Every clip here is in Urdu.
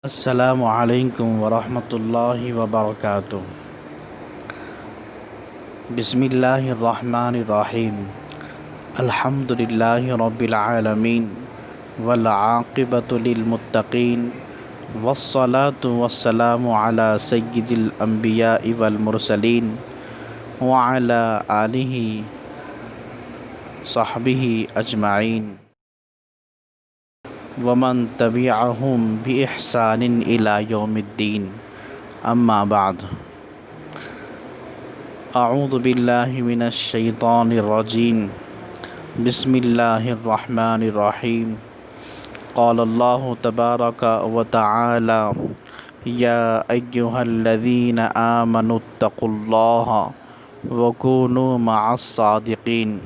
السلام علیکم ورحمۃ اللہ وبرکاتہ۔ بسم اللہ الرحمن الرحیم۔ الحمد للہ رب العالمین والعاقبۃ للمتقین والصلاة والسلام علی سید الانبیاء والمرسلین وعلی آلہ صحبہ اجمعین ومن تبعہم بإحسان إلی یوم الدین، اما بعد۔ اعوذ باللہ من الشیطان الرجیم، بسم اللہ الرحمن الرحیم۔ قال اللہ تبارک و تعالی یا ایہا الذین آمنوا اتقوا اللہ وکونوا مع الصادقین۔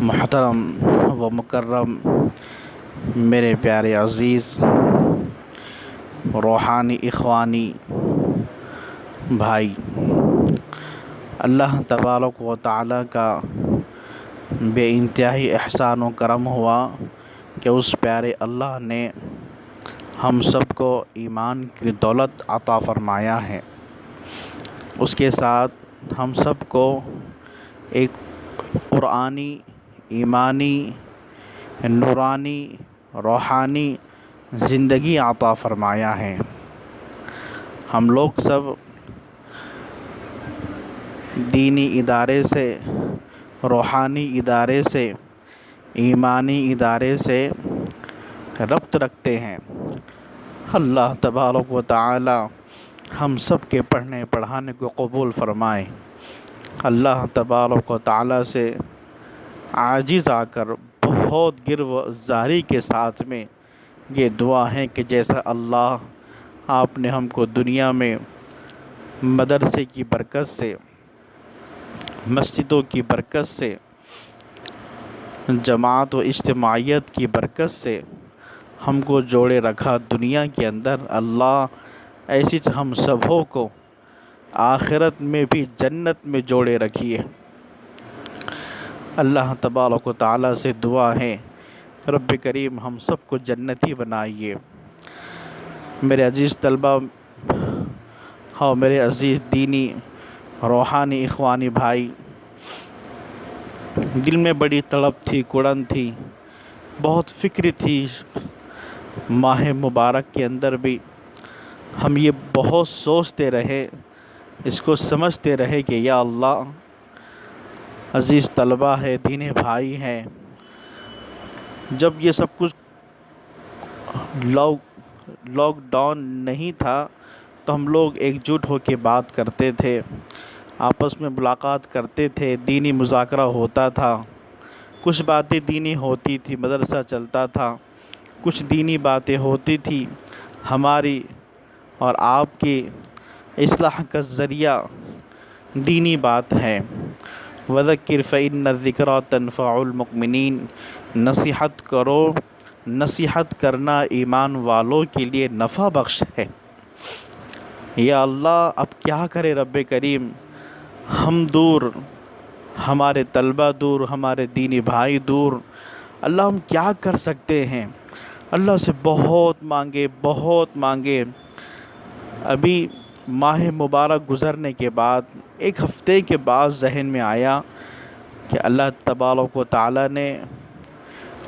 محترم و مکرم میرے پیارے عزیز روحانی اخوانی بھائی، اللہ تبارک و تعالی کا بے انتہائی احسان و کرم ہوا کہ اس پیارے اللہ نے ہم سب کو ایمان کی دولت عطا فرمایا ہے۔ اس کے ساتھ ہم سب کو ایک قرآنی، ایمانی، نورانی، روحانی زندگی عطا فرمایا ہے۔ ہم لوگ سب دینی ادارے سے، روحانی ادارے سے، ایمانی ادارے سے ربط رکھتے ہیں۔ اللہ تبارک و تعالی ہم سب کے پڑھنے پڑھانے کو قبول فرمائے۔ اللہ تبارک و تعالی سے عاجز آ کر بہت گرفتاری کے ساتھ میں یہ دعا ہے کہ جیسا اللہ آپ نے ہم کو دنیا میں مدرسے کی برکت سے، مسجدوں کی برکت سے، جماعت و اجتماعیت کی برکت سے ہم کو جوڑے رکھا دنیا کے اندر، اللہ ایسی ہم سبوں کو آخرت میں بھی جنت میں جوڑے رکھیے۔ اللہ تبارک و تعالی سے دعا ہے رب کریم ہم سب کو جنتی بنائیے۔ میرے عزیز طلبہ اور میرے عزیز دینی روحانی اخوانی بھائی، دل میں بڑی تڑپ تھی، کڑن تھی، بہت فکر تھی۔ ماہ مبارک کے اندر بھی ہم یہ بہت سوچتے رہے، اس کو سمجھتے رہے کہ یا اللہ، عزیز طلبہ ہے، دینی بھائی ہیں، جب یہ سب کچھ لاک ڈاؤن نہیں تھا تو ہم لوگ ایک جٹ ہو کے بات کرتے تھے، آپس میں ملاقات کرتے تھے، دینی مذاکرہ ہوتا تھا، کچھ باتیں دینی ہوتی تھی، مدرسہ چلتا تھا، کچھ دینی باتیں ہوتی تھی۔ ہماری اور آپ کی اصلاح کا ذریعہ دینی بات ہے۔ وَذَكِّرْ فَإِنَّ الذِّكْرَىٰ تَنفَعُ الْمُؤْمِنِينَ۔ نصیحت کرو، نصیحت کرنا ایمان والوں کے لیے نفع بخش ہے۔ یا اللہ، اب کیا کرے رب کریم، ہم دور، ہمارے طلبہ دور، ہمارے دینی بھائی دور، اللہ ہم کیا کر سکتے ہیں؟ اللہ سے بہت مانگے، بہت مانگے۔ ابھی ماہ مبارک گزرنے کے بعد ایک ہفتے کے بعد ذہن میں آیا کہ اللہ تبارک و تعالی نے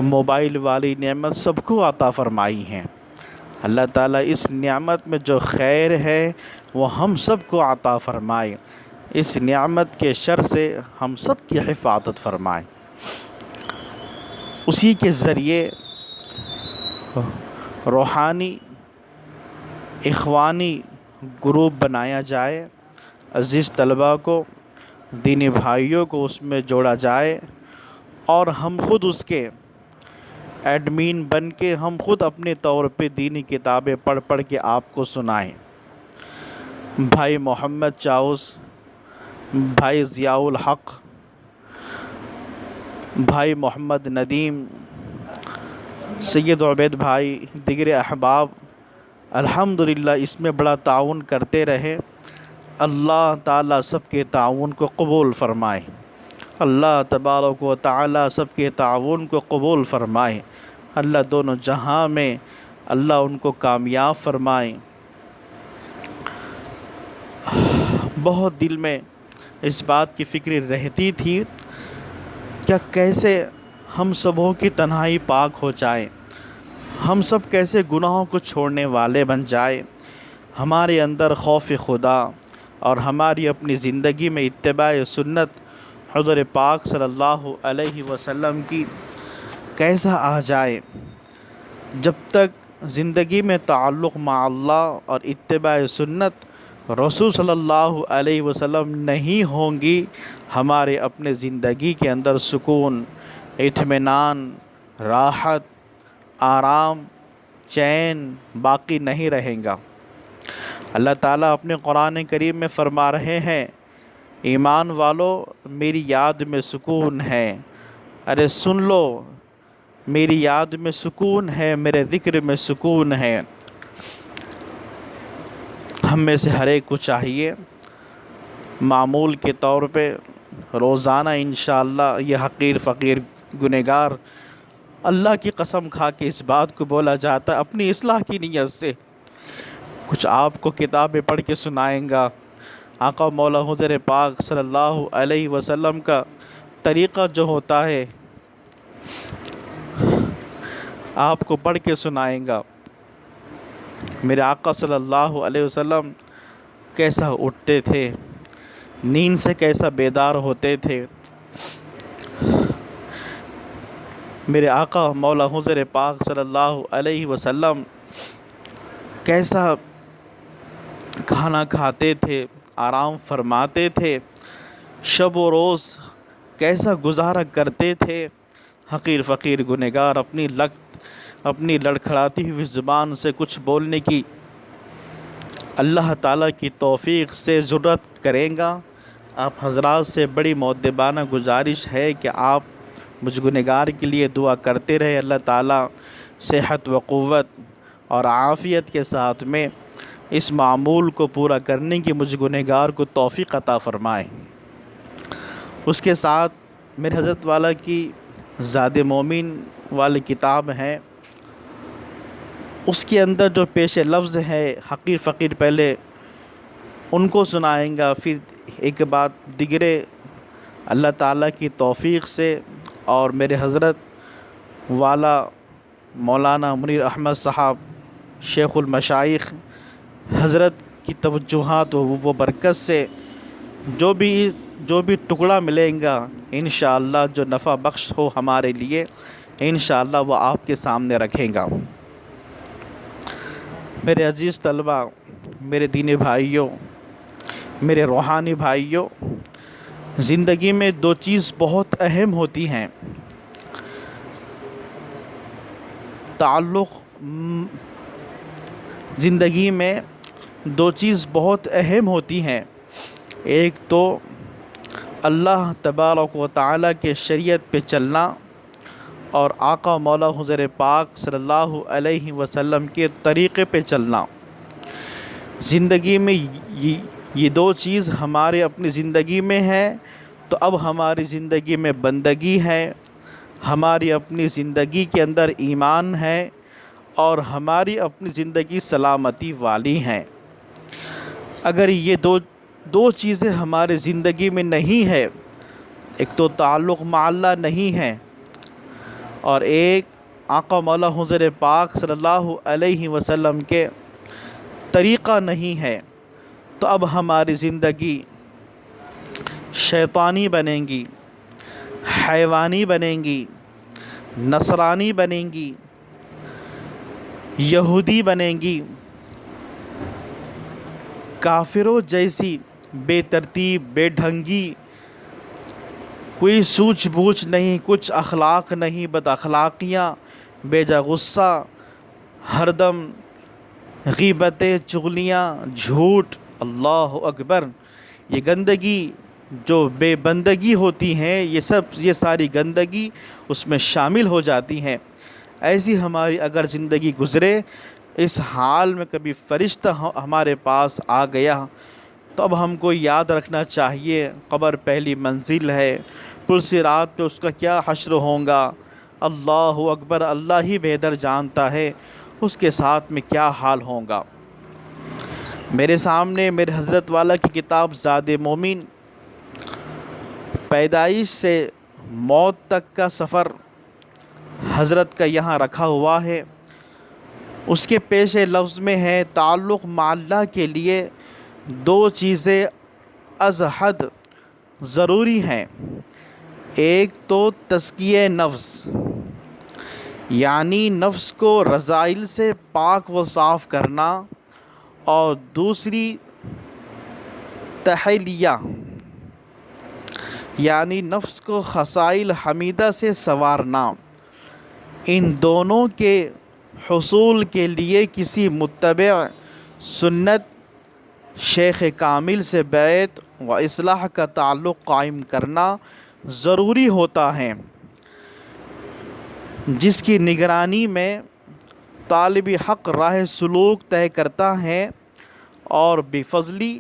موبائل والی نعمت سب کو عطا فرمائی ہے۔ اللہ تعالیٰ اس نعمت میں جو خیر ہے وہ ہم سب کو عطا فرمائے، اس نعمت کے شر سے ہم سب کی حفاظت فرمائے۔ اسی کے ذریعے روحانی اخوانی گروپ بنایا جائے، عزیز طلبہ کو، دینی بھائیوں کو اس میں جوڑا جائے، اور ہم خود اس کے ایڈمین بن کے ہم خود اپنے طور پہ دینی کتابیں پڑھ پڑھ کے آپ کو سنائیں۔ بھائی محمد چاؤس، بھائی ضیاء الحق، بھائی محمد ندیم، سید عبید بھائی، دیگر احباب الحمدللہ اس میں بڑا تعاون کرتے رہے۔ اللہ تعالیٰ سب کے تعاون کو قبول فرمائے۔ اللہ تبارک و تعالی سب کے تعاون کو قبول فرمائے۔ اللہ دونوں جہاں میں اللہ ان کو کامیاب فرمائے۔ بہت دل میں اس بات کی فکر رہتی تھی کہ کیسے ہم سبوں کی تنہائی پاک ہو جائے، ہم سب کیسے گناہوں کو چھوڑنے والے بن جائے، ہمارے اندر خوف خدا اور ہماری اپنی زندگی میں اتباع سنت حضور پاک صلی اللہ علیہ وسلم کی کیسا آ جائے۔ جب تک زندگی میں تعلق مع اللہ اور اتباع سنت رسول صلی اللہ علیہ وسلم نہیں ہوں گی، ہمارے اپنے زندگی کے اندر سکون، اطمینان، راحت، آرام، چین باقی نہیں رہیں گا۔ اللہ تعالیٰ اپنے قرآن کریم میں فرما رہے ہیں، ایمان والو میری یاد میں سکون ہے، ارے سن لو میری یاد میں سکون ہے، میرے ذکر میں سکون ہے۔ ہم میں سے ہر ایک کو چاہیے معمول کے طور پہ روزانہ انشاءاللہ یہ حقیر فقیر گنہگار اللہ کی قسم کھا کے اس بات کو بولا جاتا ہے اپنی اصلاح کی نیت سے کچھ آپ کو کتابیں پڑھ کے سنائیں گا، آقا مولا حضور پاک صلی اللہ علیہ وسلم کا طریقہ جو ہوتا ہے آپ کو پڑھ کے سنائیں گا۔ میرے آقا صلی اللہ علیہ وسلم کیسا اٹھتے تھے، نیند سے کیسا بیدار ہوتے تھے۔ میرے آقا مولا حضور پاک صلی اللہ علیہ وسلم کیسا کھانا کھاتے تھے، آرام فرماتے تھے، شب و روز کیسا گزارا کرتے تھے۔ حقیر فقیر گنہگار اپنی لڑکھڑاتی ہوئی زبان سے کچھ بولنے کی اللہ تعالیٰ کی توفیق سے جرأت کریں گا۔ آپ حضرات سے بڑی مؤدبانہ گزارش ہے کہ آپ مجھ گنہگار کے لیے دعا کرتے رہے، اللہ تعالیٰ صحت و قوت اور عافیت کے ساتھ میں اس معمول کو پورا کرنے کی مجھ گنہگار کو توفیق عطا فرمائے۔ اس کے ساتھ میرے حضرت والا کی زاد مومن والی کتاب ہے، اس کے اندر جو پیش لفظ ہے حقیر فقیر پہلے ان کو سنائیں گا، پھر ایک بات دیگرے اللہ تعالیٰ کی توفیق سے اور میرے حضرت والا مولانا منیر احمد صاحب شیخ المشائخ حضرت کی توجہات و برکت سے جو بھی ٹکڑا ملیں گا انشاءاللہ جو نفع بخش ہو ہمارے لیے انشاءاللہ وہ آپ کے سامنے رکھیں گا۔ میرے عزیز طلبہ، میرے دینی بھائیوں، میرے روحانی بھائیوں، زندگی میں دو چیز بہت اہم ہوتی ہیں۔ زندگی میں دو چیز بہت اہم ہوتی ہیں، ایک تو اللہ تبارک و تعالیٰ کے شریعت پہ چلنا اور آقا مولا حضور پاک صلی اللہ علیہ وسلم کے طریقے پہ چلنا۔ زندگی میں یہ دو چیز ہمارے اپنی زندگی میں ہے تو اب ہماری زندگی میں بندگی ہے، ہماری اپنی زندگی کے اندر ایمان ہے اور ہماری اپنی زندگی سلامتی والی ہیں۔ اگر یہ دو چیزیں ہمارے زندگی میں نہیں ہے، ایک تو تعلق مع اللہ نہیں ہے اور ایک آقا مولا حضور پاک صلی اللہ علیہ وسلم کے طریقہ نہیں ہے، تو اب ہماری زندگی شیطانی بنیں گی، حیوانی بنیں گی، نصرانی بنیں گی، یہودی بنیں گی، کافروں جیسی بے ترتیب، بے ڈھنگی، کوئی سوچ بوجھ نہیں، کچھ اخلاق نہیں، بد اخلاقیاں، بے جا غصہ، ہر دم غیبتیں، چغلیاں، جھوٹ، اللہ اکبر، یہ گندگی جو بے بندگی ہوتی ہیں یہ ساری گندگی اس میں شامل ہو جاتی ہیں۔ ایسی ہماری اگر زندگی گزرے، اس حال میں کبھی فرشتہ ہمارے پاس آ گیا تو اب ہم کو یاد رکھنا چاہیے قبر پہلی منزل ہے، پل صراط پہ اس کا کیا حشر ہوگا، اللہ اکبر، اللہ ہی بہتر جانتا ہے اس کے ساتھ میں کیا حال ہوگا۔ میرے سامنے میرے حضرت والا کی کتاب زاد مومن، پیدائش سے موت تک کا سفر حضرت کا یہاں رکھا ہوا ہے۔ اس کے پیش لفظ میں ہے تعلق مع اللہ کے لیے دو چیزیں از حد ضروری ہیں۔ ایک تو تزکیہ نفس، یعنی نفس کو رذائل سے پاک و صاف کرنا، اور دوسری تحلیہ، یعنی نفس کو خصائل حمیدہ سے سنوارنا۔ ان دونوں کے حصول کے لیے کسی متبع سنت شیخ کامل سے بیعت و اصلاح کا تعلق قائم کرنا ضروری ہوتا ہے، جس کی نگرانی میں طالب حق راہ سلوک طے کرتا ہے اور بفضلی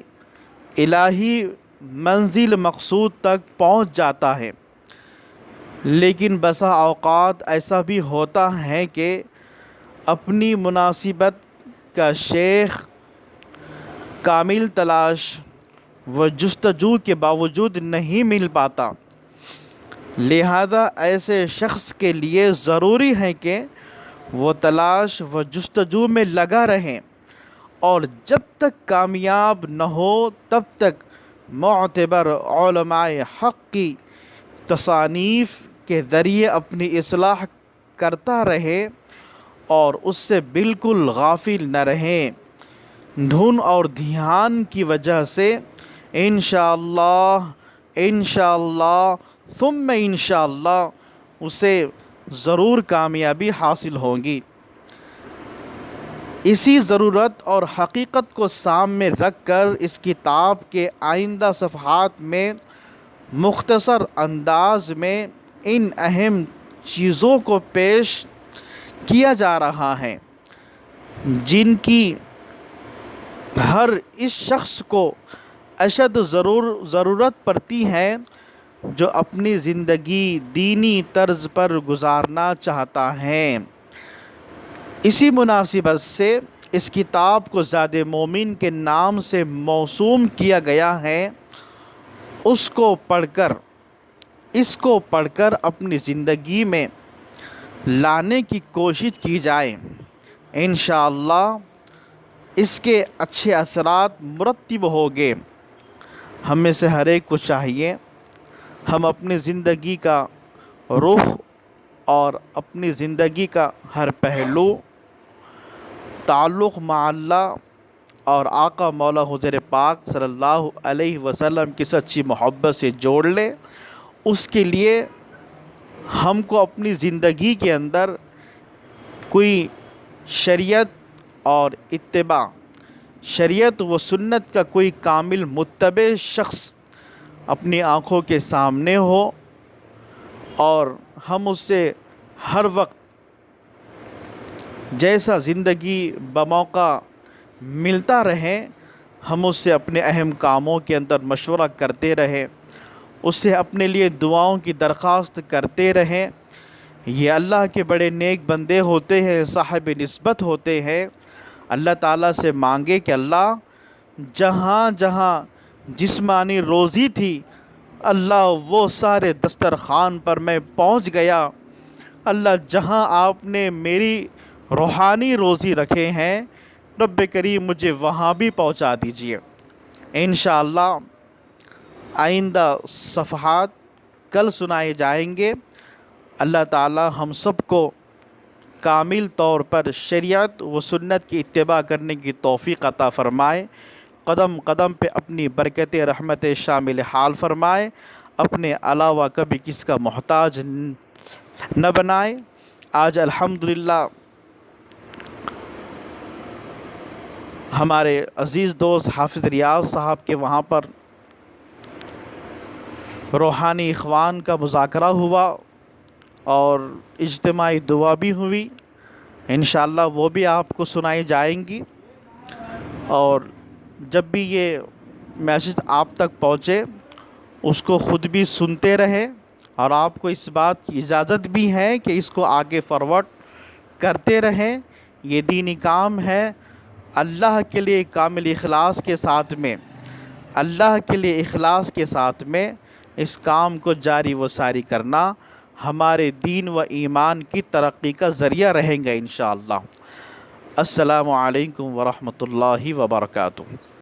الہی منزل مقصود تک پہنچ جاتا ہے۔ لیکن بسا اوقات ایسا بھی ہوتا ہے کہ اپنی مناسبت کا شیخ کامل تلاش و جستجو کے باوجود نہیں مل پاتا، لہذا ایسے شخص کے لیے ضروری ہے کہ وہ تلاش و جستجو میں لگا رہے، اور جب تک کامیاب نہ ہو تب تک معتبر علماء حق کی تصانیف کے ذریعے اپنی اصلاح کرتا رہے اور اس سے بالکل غافل نہ رہے۔ دھن اور دھیان کی وجہ سے انشاءاللہ انشاءاللہ ثم انشاءاللہ اسے ضرور کامیابی حاصل ہوگی۔ اسی ضرورت اور حقیقت کو سامنے رکھ کر اس کتاب کے آئندہ صفحات میں مختصر انداز میں ان اہم چیزوں کو پیش کیا جا رہا ہے، جن کی ہر اس شخص کو اشد ضرورت پڑتی ہے جو اپنی زندگی دینی طرز پر گزارنا چاہتا ہے۔ اسی مناسبت سے اس کتاب کو زاد مومن کے نام سے موسوم کیا گیا ہے۔ اس کو پڑھ کر اپنی زندگی میں لانے کی کوشش کی جائے، انشاءاللہ اس کے اچھے اثرات مرتب ہوگے۔ ہم میں سے ہر ایک کو چاہیے ہم اپنی زندگی کا رخ اور اپنی زندگی کا ہر پہلو تعلق مع اللہ اور آقا مولا حضور پاک صلی اللہ علیہ وسلم کی سچی محبت سے جوڑ لیں۔ اس کے لیے ہم کو اپنی زندگی کے اندر کوئی شریعت اور اتباع، شریعت و سنت کا کوئی کامل متبع شخص اپنی آنکھوں کے سامنے ہو، اور ہم اس سے ہر وقت جیسا زندگی بموقع ملتا رہے ہم اس سے اپنے اہم کاموں کے اندر مشورہ کرتے رہیں، اس سے اپنے لیے دعاؤں کی درخواست کرتے رہیں۔ یہ اللہ کے بڑے نیک بندے ہوتے ہیں، صاحب نسبت ہوتے ہیں۔ اللہ تعالیٰ سے مانگے کہ اللہ جہاں جہاں جسمانی روزی تھی، اللہ وہ سارے دسترخوان پر میں پہنچ گیا۔ اللہ جہاں آپ نے میری روحانی روزی رکھے ہیں، رب کریم مجھے وہاں بھی پہنچا دیجئے۔ انشاءاللہ آئندہ صفحات کل سنائے جائیں گے۔ اللہ تعالی ہم سب کو کامل طور پر شریعت و سنت کی اتباع کرنے کی توفیق عطا فرمائے، قدم قدم پہ اپنی برکت رحمت شامل حال فرمائے، اپنے علاوہ کبھی کس کا محتاج نہ بنائے۔ آج الحمدللہ ہمارے عزیز دوست حافظ ریاض صاحب کے وہاں پر روحانی اخوان کا مذاکرہ ہوا اور اجتماعی دعا بھی ہوئی، انشاءاللہ وہ بھی آپ کو سنائی جائیں گی۔ اور جب بھی یہ میسج آپ تک پہنچے اس کو خود بھی سنتے رہیں اور آپ کو اس بات کی اجازت بھی ہے کہ اس کو آگے فارورڈ کرتے رہیں۔ یہ دینی کام ہے، اللہ کے لیے کامل اخلاص کے ساتھ میں، اللہ کے لیے اخلاص کے ساتھ میں اس کام کو جاری و ساری کرنا ہمارے دین و ایمان کی ترقی کا ذریعہ رہیں گے انشاءاللہ۔ السلام علیکم ورحمۃ اللہ وبرکاتہ۔